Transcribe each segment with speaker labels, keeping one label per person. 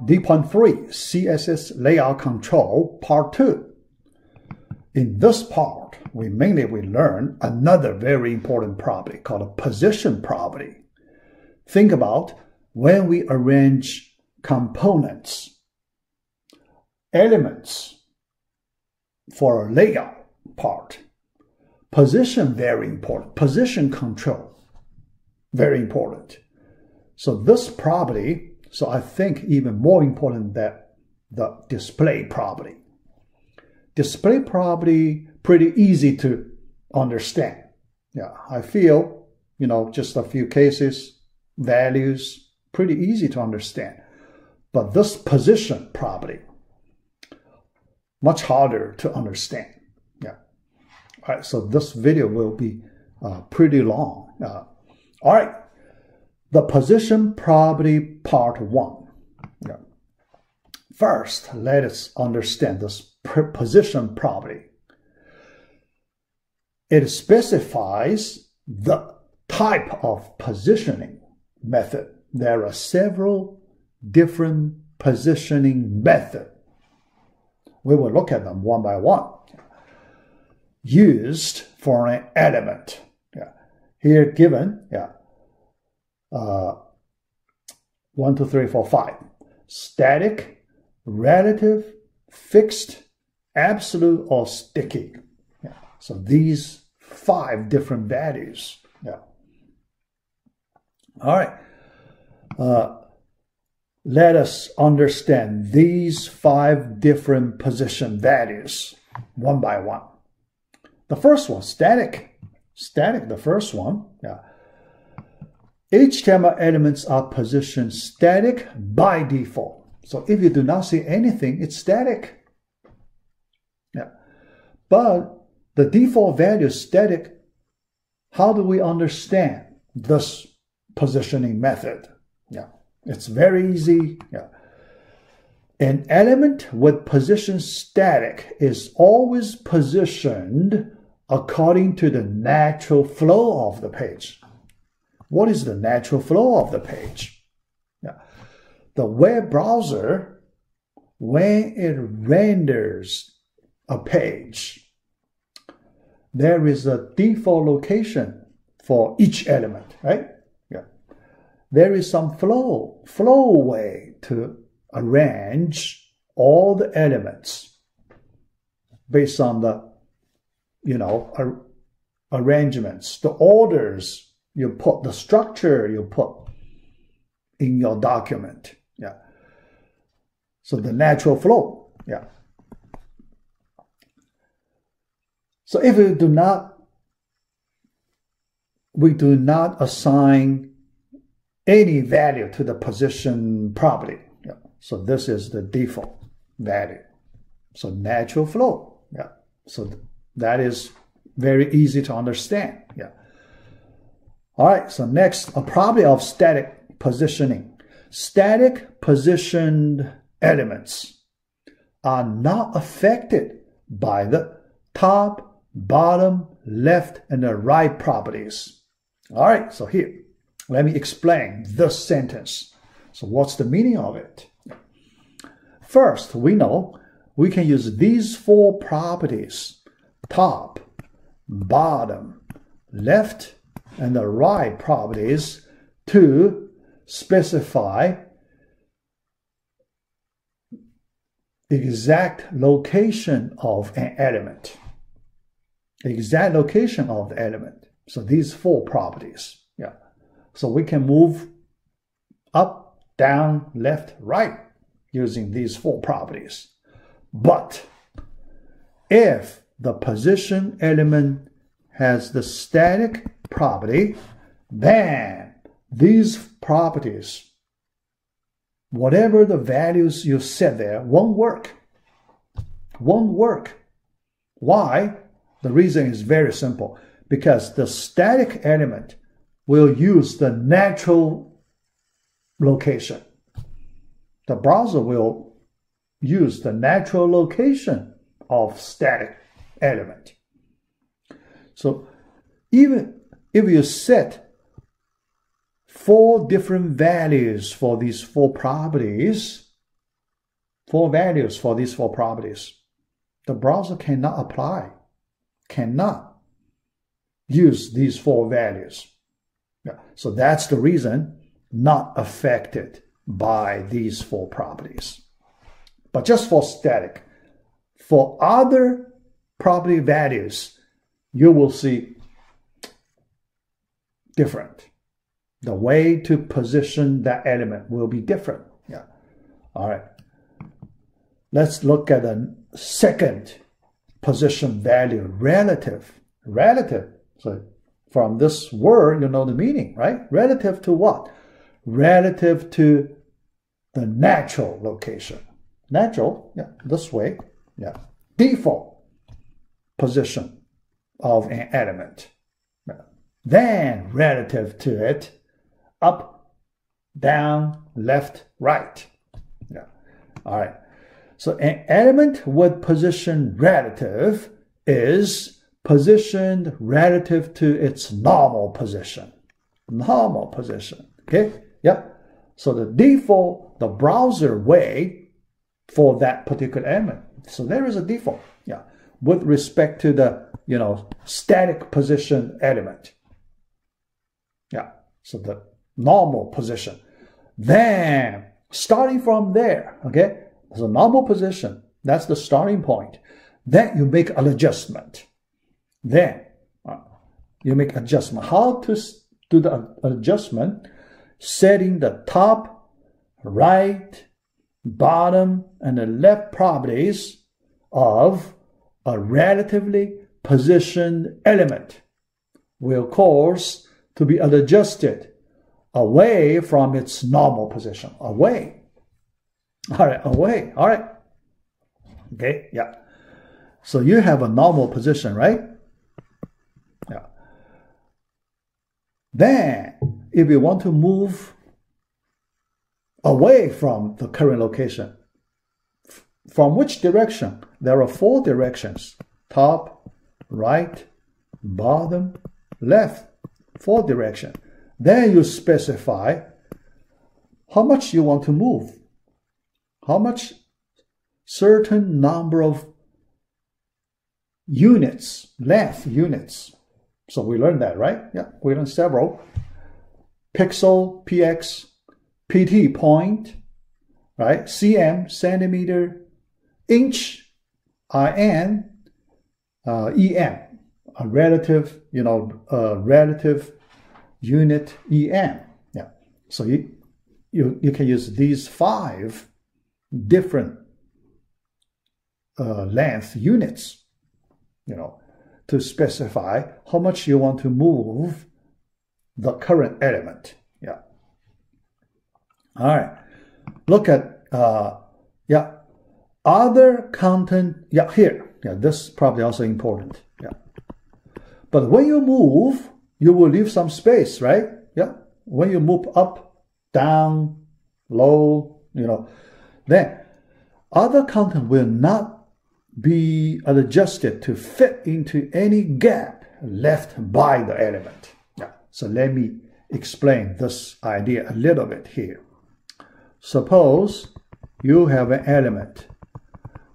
Speaker 1: D.3 CSS Layout Control Part 2. In this part, we learn another very important property called a position property. Think about when we arrange components, elements for a layout part. Position, very important. Position control, very important. So this property, I think even more important than the display property. Display property, pretty easy to understand. Yeah, I feel, just a few cases, values, pretty easy to understand. But this position property, much harder to understand. Yeah. All right, so this video will be pretty long. All right, the position property part 1. Yeah. First, let us understand this position property. It specifies the type of positioning method. There are several different positioning methods. We will look at them one by one. Used for an element. Yeah. Here given, 1, 2, 3, 4, 5. Static, relative, fixed, absolute, or sticky. Yeah. So these 5 different values. Yeah. All right. Let us understand these 5 different position values one by one. The first one, static. Static, the first one. Yeah. HTML elements are positioned static by default. So if you do not see anything, it's static. Yeah. But the default value is static. How do we understand this positioning method? Yeah. It's very easy. Yeah. An element with position static is always positioned according to the natural flow of the page. What is the natural flow of the page? Yeah. The web browser, when it renders a page, there is a default location for each element, right? Yeah. There is some flow way to arrange all the elements based on the, arrangements, the orders you put, the structure you put in your document. Yeah. So the natural flow. Yeah. So if we do not assign any value to the position property. Yeah. So this is the default value. So natural flow. Yeah. So that is very easy to understand. Yeah. All right. So next, a property of static positioning. Static positioned elements are not affected by the top, bottom, left, and the right properties. All right. So here, let me explain this sentence. So what's the meaning of it? First, we know we can use these 4 properties, top, bottom, left, and the right properties, to specify the exact location of an element. The exact location of the element. So these 4 properties. Yeah. So we can move up, down, left, right using these 4 properties. But if the position element has the static property, then these properties, whatever the values you set there, won't work. Won't work. Why? The reason is very simple. Because the static element will use the natural location. The browser will use the natural location of static element. So even if you set 4 different values for these 4 properties, 4 values for these 4 properties. The browser cannot apply, cannot use these 4 values. Yeah. So that's the reason not affected by these 4 properties. But just for static, for other property values, you will see different. The way to position that element will be different. Yeah. All right. Let's look at the second position value, relative. Relative. So from this word, you know the meaning, right? Relative to what? Relative to the natural location. Natural, yeah, this way, yeah. Default position of an element. Then relative to it, up, down, left, right. Yeah. All right. So an element with position relative is positioned relative to its normal position. Normal position. Okay? Yep. So the default, the browser way for that particular element. So there is a default. Yeah. With respect to the, static position element. Yeah. So the normal position. Then starting from there, okay? So normal position, that's the starting point. Then you make an adjustment. Then you make adjustment. How to do the adjustment? Setting the top, right, bottom, and the left properties of a relatively positioned element will cause to be adjusted away from its normal position. Away. All right, away. All right. Okay, yeah. So you have a normal position, right? Yeah. Then, if you want to move away from the current location, from which direction? There are 4 directions. Top, right, bottom, left. 4 directions. Then you specify how much you want to move. How much certain number of units, length units. So we learned that, right? Yeah, we learned several. Pixel, px, pt, point, right? cm, centimeter, inch, in, em, a relative, relative unit em. Yeah. So you can use these 5 different length units, to specify how much you want to move the current element. Yeah. All right. Look at, other content. Yeah, here. Yeah, this is probably also important. Yeah. But when you move, you will leave some space, right? Yeah. When you move up, down, low, then other content will not be adjusted to fit into any gap left by the element. Yeah. So let me explain this idea a little bit here. Suppose you have an element.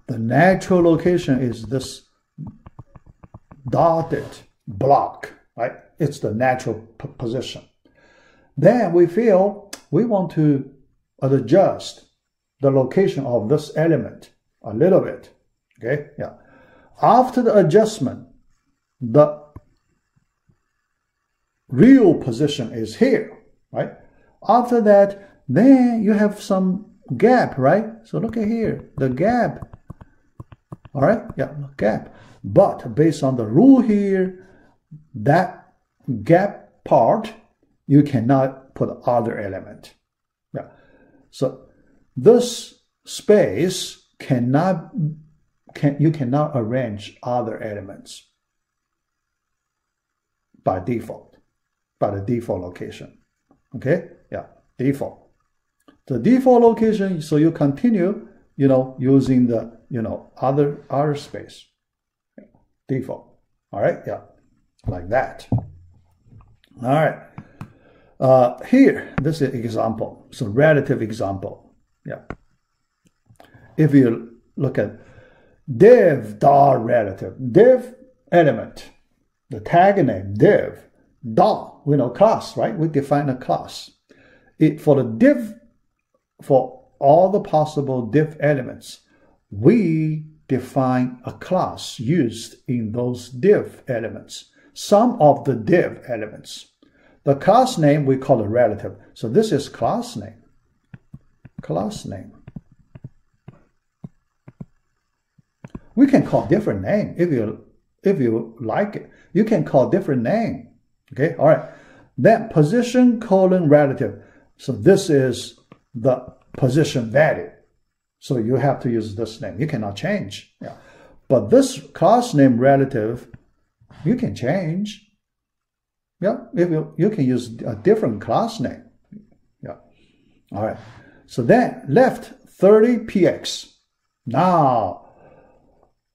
Speaker 1: The natural location is this dotted block, right? It's the natural position. Then we feel we want to adjust the location of this element a little bit. Okay, yeah. After the adjustment, the real position is here, right? After that, then you have some gap, right? So look at here, the gap. All right, yeah, gap. But based on the rule here, that gap part, you cannot put other element. Yeah. So this space you cannot arrange other elements by default, by the default location. Okay? Yeah, default. The default location, so you continue, using the, other space. Yeah. Default. All right? Yeah. Like that. All right. Here, this is example. So relative example. Yeah. if you look at div dot relative, div element, the tag name div dot, we know class, right? We define a class. For the div, for all the possible div elements, we define a class used in those div elements, some of the div elements. The class name we call a relative. So this is class name. Class name. We can call different name if you like it. You can call different name. Okay, all right. Then position colon relative. So this is the position value. So you have to use this name. You cannot change. Yeah. But this class name relative, you can change. Yeah, if you can use a different class name. Yeah. All right. So then left 30px. Now,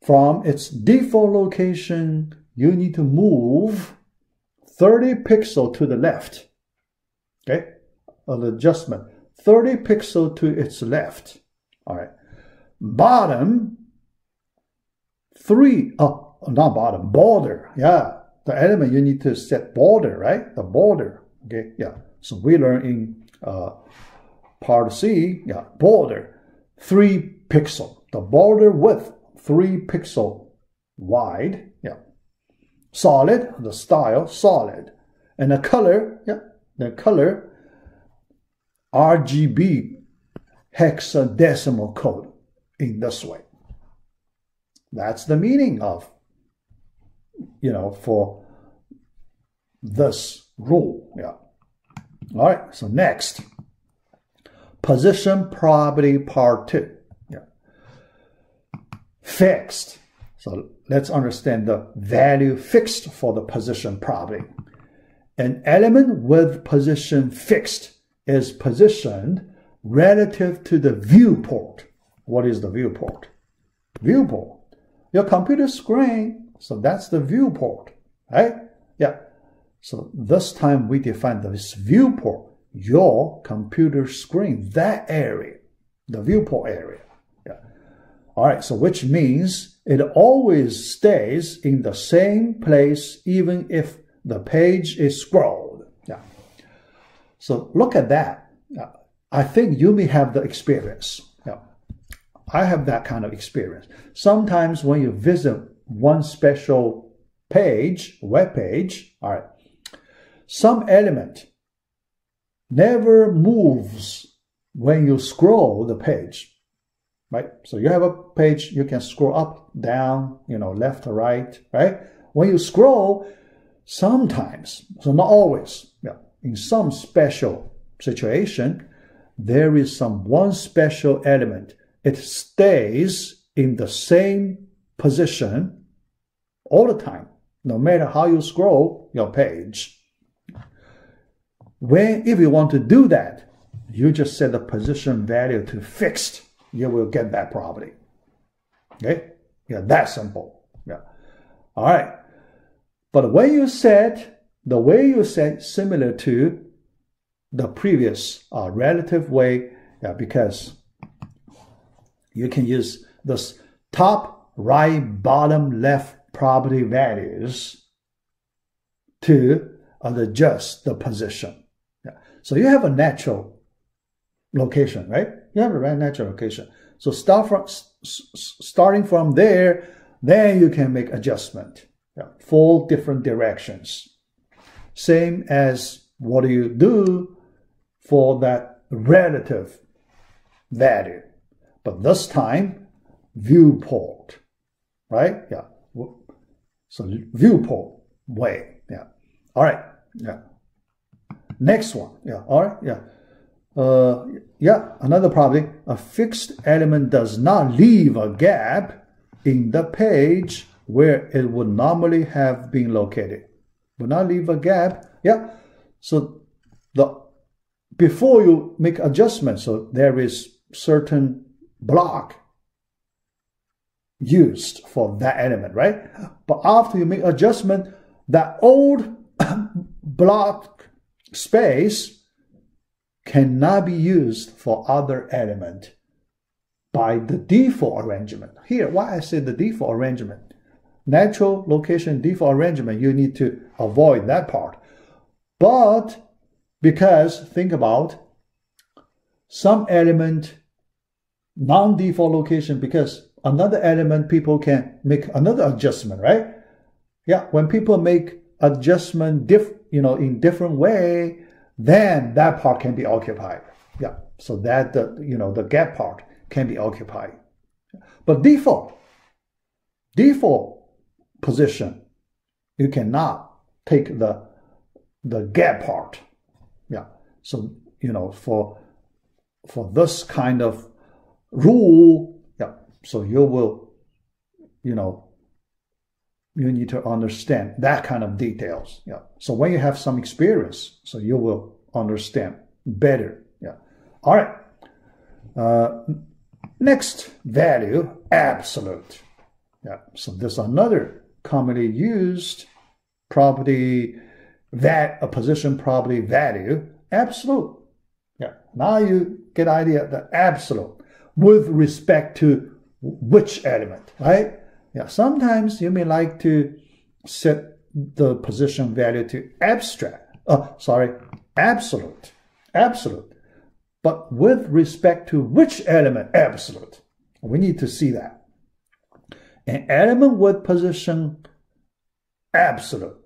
Speaker 1: from its default location, you need to move 30 pixels to the left. Okay? An adjustment. 30 pixels to its left. All right. Bottom 3, not bottom, border. Yeah. The element you need to set border, right? The border. Okay. Yeah. So we learn in part C, yeah, border 3 pixel. The border width 3 pixel wide. Yeah. Solid, the style solid. And the color, yeah, the color RGB hexadecimal code in this way. That's the meaning of, for this rule. Yeah. All right. So next, position property part 2. Yeah. Fixed. So let's understand the value fixed for the position property. An element with position fixed is positioned relative to the viewport. What is the viewport? Viewport. Your computer screen. So that's the viewport, right? Yeah. So this time we define this viewport, your computer screen, that area, the viewport area. Yeah. All right. So which means it always stays in the same place even if the page is scrolled. Yeah. So look at that. I think you may have the experience. Yeah. I have that kind of experience. Sometimes when you visit one special page, web page, all right, some element never moves when you scroll the page, right? So you have a page, you can scroll up, down, left or right, right? When you scroll, sometimes, so not always, yeah, in some special situation, there is one special element. It stays in the same position all the time, no matter how you scroll your page. If you want to do that, you just set the position value to fixed. You will get that property. Okay? Yeah, that's simple. Yeah. All right. But the way you set, similar to the previous relative way, yeah, because you can use this top, right, bottom, left property values to adjust the position. Yeah. So you have a natural location, right? You have a natural location. So starting from there, then you can make adjustment. Yeah. 4 different directions. Same as what do you do for that relative value. But this time, viewport, right? Yeah. So viewport way. Yeah. All right. Yeah. Next one. Yeah. All right. Yeah. Yeah. Another property. A fixed element does not leave a gap in the page where it would normally have been located. Would not leave a gap. Yeah. So before you make adjustments, so there is certain block used for that element, right? But after you make adjustment, that old block space cannot be used for other element by the default arrangement. Here, why I say the default arrangement? Natural location default arrangement, you need to avoid that part. But because, think about some element, non-default location, because another element, people can make another adjustment, right? Yeah, when people make adjustment in different way, then that part can be occupied. Yeah, so that the gap part can be occupied. But default position, you cannot take the gap part. Yeah, so for this kind of rule, yeah, so you will you need to understand that kind of details. Yeah, so when you have some experience, so you will understand better. Yeah, all right. Next value, absolute. Yeah, so there's another commonly used property, a position property value, absolute. Yeah, now you get idea the absolute with respect to which element, right? Yeah, sometimes you may like to set the position value to absolute. But with respect to which element, absolute. We need to see that. An element with position absolute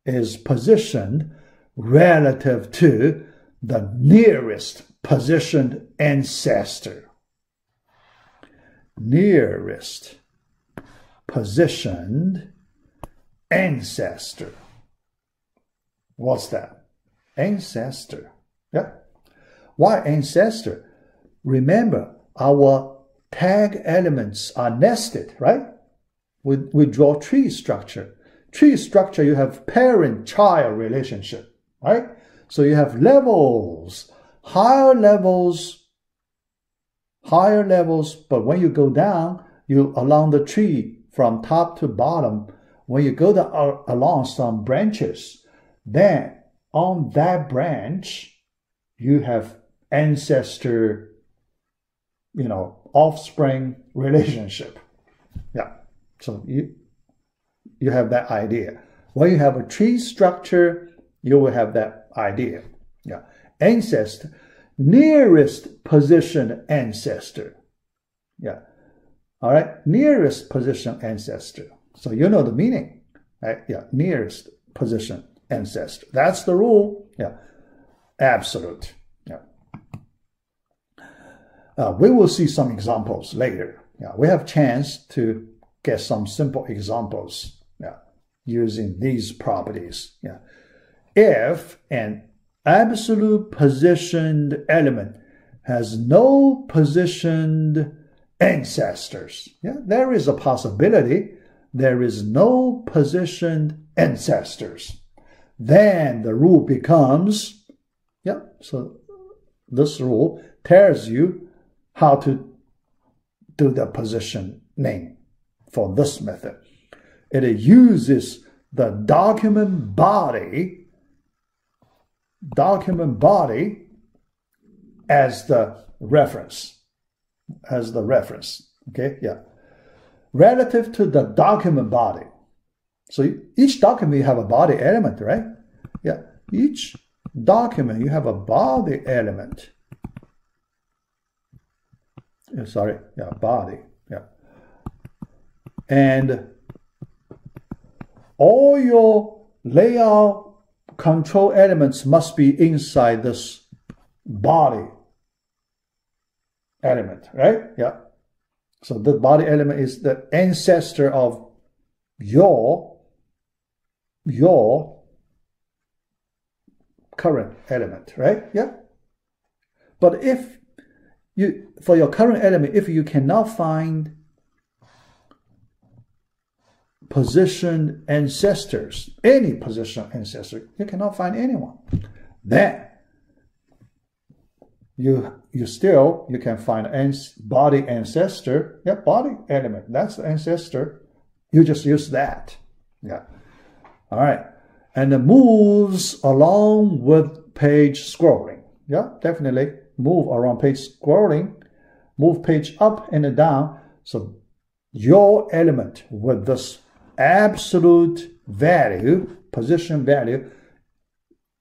Speaker 1: is positioned relative to the nearest positioned ancestor. Nearest positioned ancestor. What's that? Ancestor. Yeah. Why ancestor? Remember, our tag elements are nested, right? We draw tree structure. Tree structure, you have parent-child relationship, right? So you have levels, higher levels, but when you go down, you along the tree from top to bottom, when you go down along some branches, then on that branch, you have ancestor, offspring relationship. Yeah, so you have that idea. When you have a tree structure, you will have that idea. Yeah, ancestor, nearest position ancestor. Yeah, all right, nearest position ancestor. So you know the meaning, right? Yeah, nearest position ancestor. That's the rule. Yeah, absolute. Yeah. We will see some examples later. Yeah, we have chance to get some simple examples. Yeah, using these properties. Yeah, if an absolute positioned element has no positioned ancestors. Yeah, there is a possibility there is no positioned ancestors. Then the rule becomes, yeah, so this rule tells you how to do the position name for this method. It uses the document body as the reference. Okay, yeah. Relative to the document body. So each document you have a body element, right? Yeah, each document you have a body element. Body, yeah. And all your layout control elements must be inside this body element, right? Yeah. So the body element is the ancestor of your current element, right? Yeah. But for your current element, if you cannot find position ancestors, any position ancestor, you cannot find anyone, then you can find body ancestor. Yeah, body element, that's the ancestor. You just use that. Yeah. All right. And it moves along with page scrolling. Yeah, definitely move around page scrolling. move page up and down. So your element with this absolute value, position value,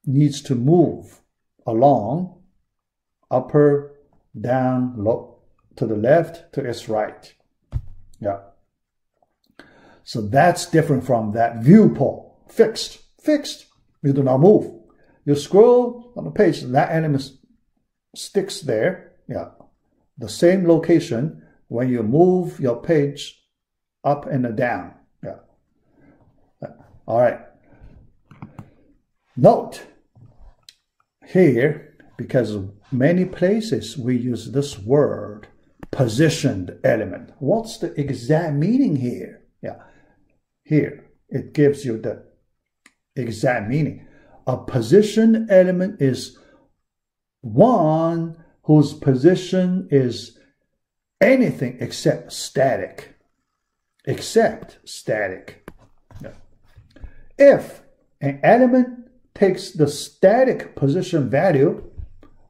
Speaker 1: needs to move along, upper, down, low, to the left, to its right. Yeah. So that's different from that viewport. Fixed. You do not move. You scroll on the page, that element sticks there. Yeah. The same location when you move your page up and down. Yeah. All right. Note here, because many places we use this word, positioned element. What's the exact meaning here? Yeah. Here, it gives you the exact meaning. A position element is one whose position is anything except static. Except static. Yeah. If an element takes the static position value,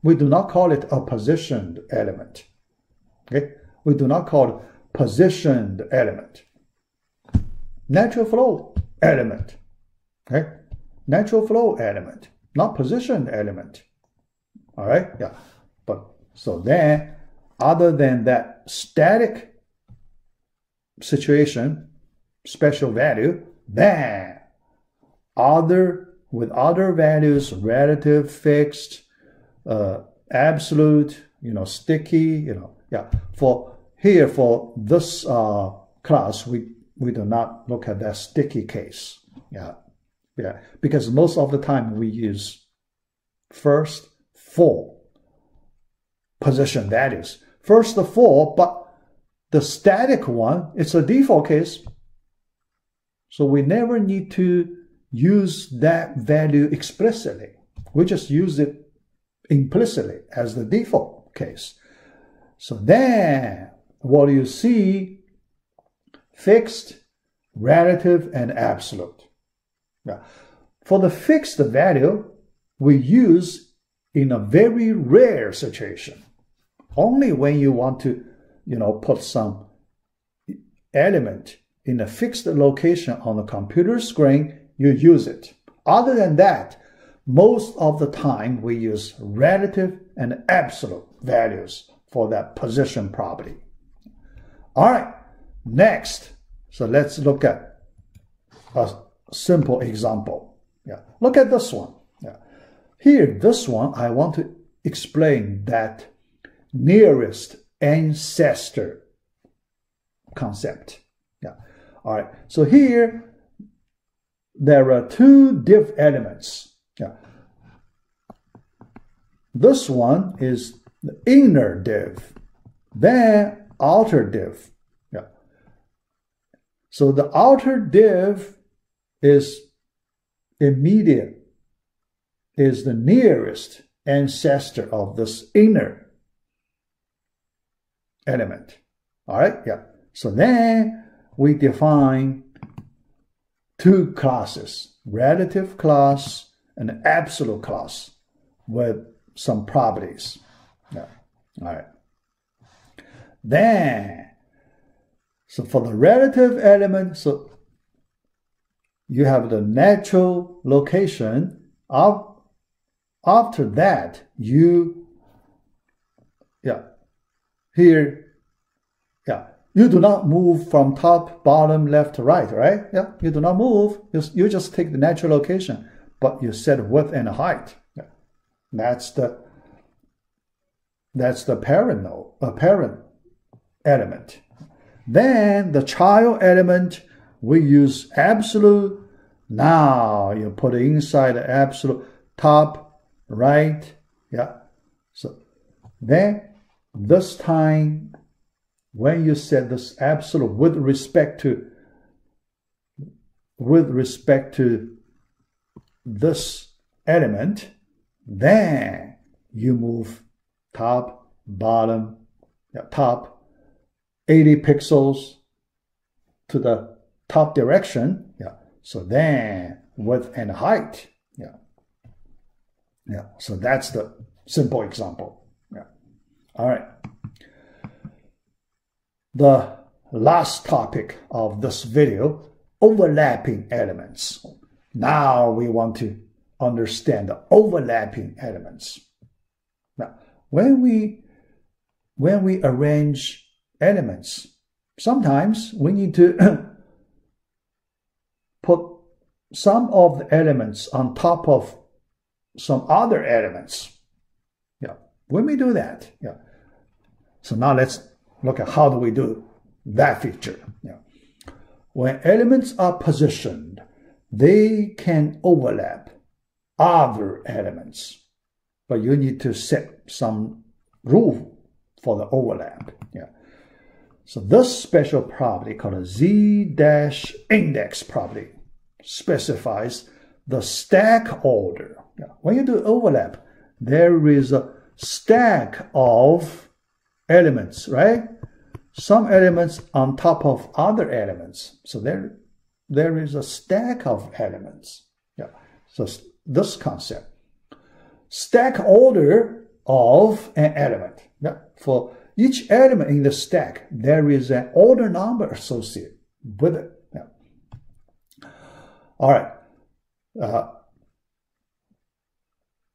Speaker 1: we do not call it a positioned element. Okay? We do not call it positioned element. Natural flow element. Okay? Natural flow element, not positioned element. All right? Yeah. But so then, other than that static situation, special value, then with other values, relative, fixed, absolute, sticky, yeah. For this class, we do not look at that sticky case. Yeah. Yeah. Because most of the time we use first 4 position values. First the 4, but the static one, it's a default case. So we never need to use that value explicitly. We just use it implicitly as the default case. So then what do you see? Fixed, relative, and absolute. Yeah. For the fixed value, we use in a very rare situation. Only when you want to, put some element in a fixed location on the computer screen, you use it. Other than that, most of the time we use relative and absolute values for that position property. All right, next. So let's look at a simple example. Yeah, look at this one. Yeah. Here, this one, I want to explain that nearest ancestor concept. Yeah. All right. So here, there are 2 div elements. Yeah. This one is the inner div, then outer div. Yeah. So the outer div is immediate, is the nearest ancestor of this inner element. All right, yeah. So then we define 2 classes, relative class and absolute class with some properties. Yeah. All right. Then, so for the relative element, so you have the natural location. After that, you do not move from top, bottom, left to right, right? Yeah, you do not move. You just take the natural location, but you set width and height. Yeah. That's the parent element. Then the child element, we use absolute. Now you put inside the absolute top, right. Yeah. So then this time, when you set this absolute with respect to this element, then you move top, bottom, top 80 pixels to the top direction. Yeah. So then width and height. Yeah. Yeah. So that's the simple example. Yeah. All right. the last topic of this video, overlapping elements. Now we want to understand the overlapping elements. Now, when we arrange elements, sometimes we need to put some of the elements on top of some other elements. Yeah, when we do that, yeah. So now let's look at how do we do that feature. Yeah. When elements are positioned, they can overlap other elements, but you need to set some rule for the overlap. Yeah. So this special property called a z-index property specifies the stack order. Yeah. When you do overlap, there is a stack of elements, right? Some elements on top of other elements. So there is a stack of elements. Yeah. So this concept. Stack order of an element. Yeah. For each element in the stack, there is an order number associated with it. Yeah. All right.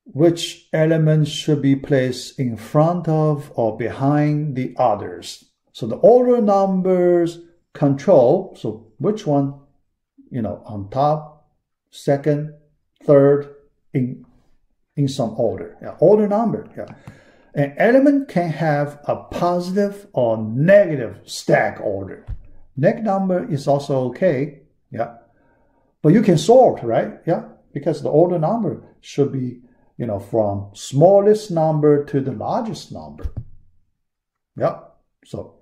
Speaker 1: Which elements should be placed in front of or behind the others? So the order numbers control, so which one, on top, second, third, in some order. Yeah, order number. Yeah. An element can have a positive or negative stack order. Neg number is also okay. Yeah. But you can sort, right? Yeah. Because the order number should be, from smallest number to the largest number. Yeah. So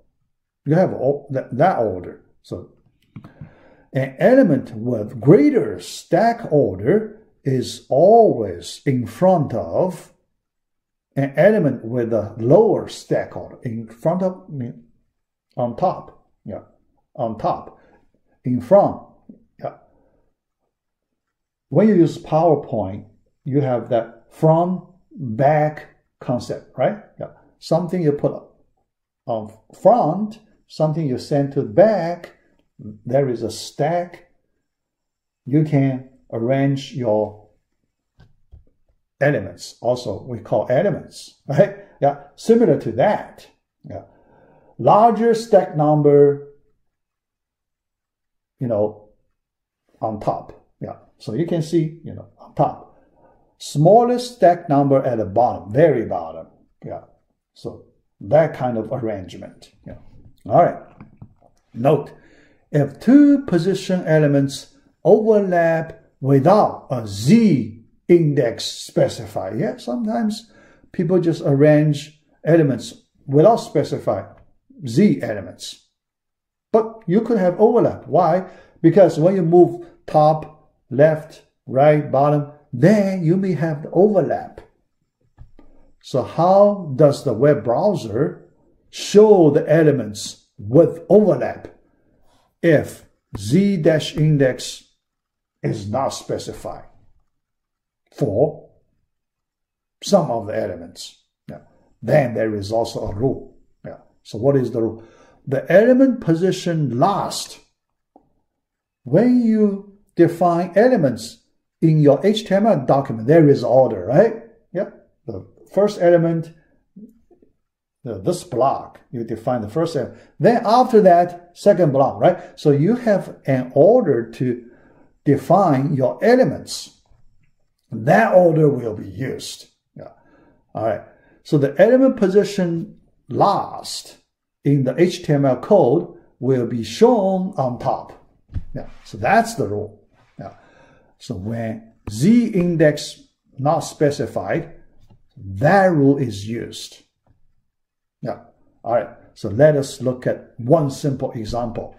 Speaker 1: you have that order. So an element with greater stack order is always in front of an element with a lower stack order. In front of, on top. Yeah. On top. In front. Yeah. When you use PowerPoint, you have that front, back concept, right? Yeah. Something you put on front, something you send to the back, there is a stack. You can arrange your elements. Also, we call elements, right? Yeah, similar to that. Yeah. Larger stack number, on top. Yeah. So you can see, on top. Smallest stack number at the bottom, very bottom. Yeah. So that kind of arrangement. Yeah. All right. Note, if two position elements overlap without a z-index specified, yeah, sometimes people just arrange elements without specifying z elements. But you could have overlap. Why? Because when you move top, left, right, bottom, then you may have the overlap. So how does the web browser show the elements with overlap if z-index is not specified for some of the elements? Yeah. Then there is also a rule. Yeah. So what is the rule? The element position last. When you define elements in your HTML document, there is order, right? Yeah. The first element, this block, you define the first element. Then after that, second block, right? So you have an order to define your elements. That order will be used. Yeah. All right. So the element position last in the HTML code will be shown on top. Yeah. So that's the rule. Yeah. So when z-index not specified, that rule is used. Yeah. All right. So let us look at one simple example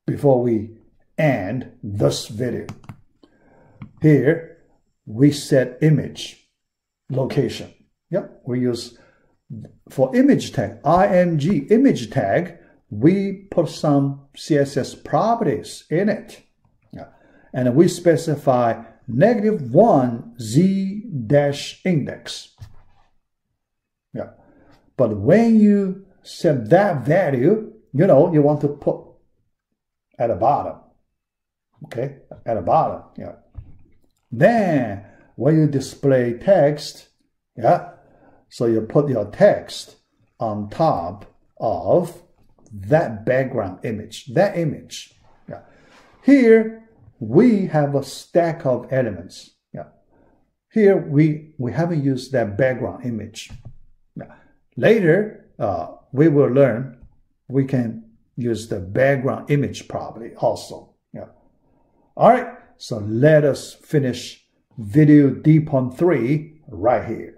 Speaker 1: before we end this video. Here, we set image location. Yeah. We use, for image tag, img image tag, we put some CSS properties in it. Yeah. And we specify -1 z-index. Yeah. But when you set that value, you know, you want to put at the bottom. Okay, at the bottom. Yeah. Then when you display text, yeah, so you put your text on top of that background image, that image. Yeah. Here we have a stack of elements. Yeah. Here we haven't used that background image. Yeah. Later we will learn we can use the background image property also. Yeah. All right. So let us finish video D.3 right here.